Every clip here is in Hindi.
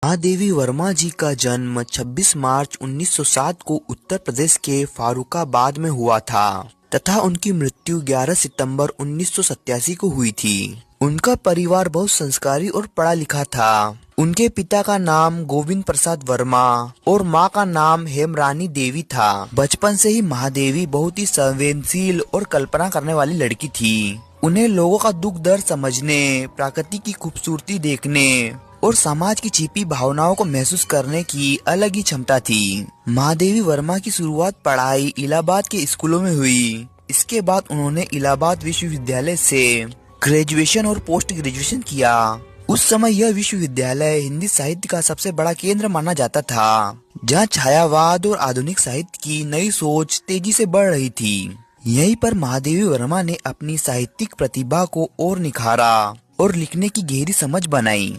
महादेवी वर्मा जी का जन्म 26 मार्च 1907 को उत्तर प्रदेश के फारुखाबाद में हुआ था तथा उनकी मृत्यु 11 सितंबर 1987 को हुई थी। उनका परिवार बहुत संस्कारी और पढ़ा लिखा था। उनके पिता का नाम गोविंद प्रसाद वर्मा और मां का नाम हेमरानी देवी था। बचपन से ही महादेवी बहुत ही संवेदनशील और कल्पना करने वाली लड़की थी। उन्हें लोगों का दुख दर्द समझने, प्रकृति की खूबसूरती देखने और समाज की छिपी भावनाओं को महसूस करने की अलग ही क्षमता थी। महादेवी वर्मा की शुरुआत पढ़ाई इलाहाबाद के स्कूलों में हुई। इसके बाद उन्होंने इलाहाबाद विश्वविद्यालय से ग्रेजुएशन और पोस्ट ग्रेजुएशन किया। उस समय यह विश्वविद्यालय हिंदी साहित्य का सबसे बड़ा केंद्र माना जाता था, जहां छायावाद और आधुनिक साहित्य की नई सोच तेजी से बढ़ रही थी। यहीं पर महादेवी वर्मा ने अपनी साहित्यिक प्रतिभा को और निखारा और लिखने की गहरी समझ बनाई।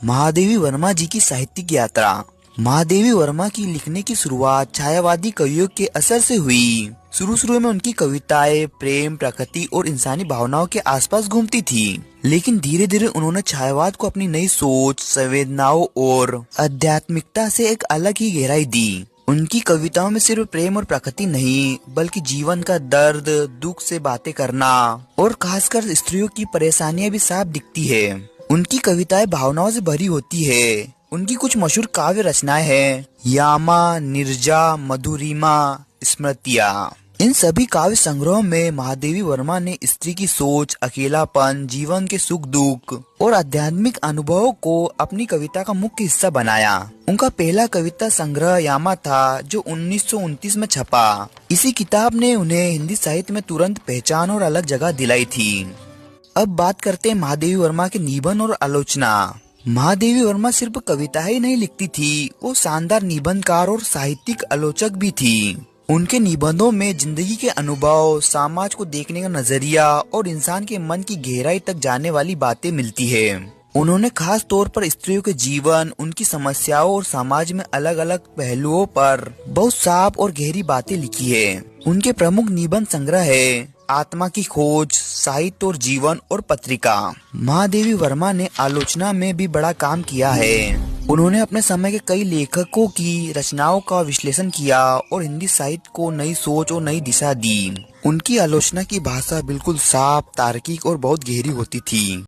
महादेवी वर्मा जी की साहित्यिक यात्रा। महादेवी वर्मा की लिखने की शुरुआत छायावादी कवियों के असर से हुई। शुरू में उनकी कविताएं प्रेम, प्रकृति और इंसानी भावनाओं के आसपास घूमती थी, लेकिन धीरे धीरे उन्होंने छायावाद को अपनी नई सोच, संवेदनाओं और आध्यात्मिकता से एक अलग ही गहराई दी। उनकी कविताओं में सिर्फ प्रेम और प्रकृति नहीं, बल्कि जीवन का दर्द, दुख से बातें करना और खासकर स्त्रियों की परेशानियां भी साफ दिखती है। उनकी कविताएं भावनाओं से भरी होती है। उनकी कुछ मशहूर काव्य रचनाएं हैं यामा, निर्जा, मधुरिमा, स्मृतियां। इन सभी काव्य संग्रहों में महादेवी वर्मा ने स्त्री की सोच, अकेलापन, जीवन के सुख दुख और आध्यात्मिक अनुभवों को अपनी कविता का मुख्य हिस्सा बनाया। उनका पहला कविता संग्रह यामा था, जो 1929 में छपा। इसी किताब ने उन्हें हिंदी साहित्य में तुरंत पहचान और अलग जगह दिलाई थी। अब बात करते हैं महादेवी वर्मा के निबंध और आलोचना। महादेवी वर्मा सिर्फ कविता ही नहीं लिखती थी, वो शानदार निबंधकार और साहित्यिक आलोचक भी थी। उनके निबंधों में जिंदगी के अनुभव, समाज को देखने का नजरिया और इंसान के मन की गहराई तक जाने वाली बातें मिलती है। उन्होंने खास तौर पर स्त्रियों के जीवन, उनकी समस्याओं और समाज में अलग अलग पहलुओं पर बहुत साफ और गहरी बातें लिखी है। उनके प्रमुख निबंध संग्रह है आत्मा की खोज, साहित्य और जीवन और पत्रिका। महादेवी वर्मा ने आलोचना में भी बड़ा काम किया है। उन्होंने अपने समय के कई लेखकों की रचनाओं का विश्लेषण किया और हिंदी साहित्य को नई सोच और नई दिशा दी। उनकी आलोचना की भाषा बिल्कुल साफ, तार्किक और बहुत गहरी होती थी।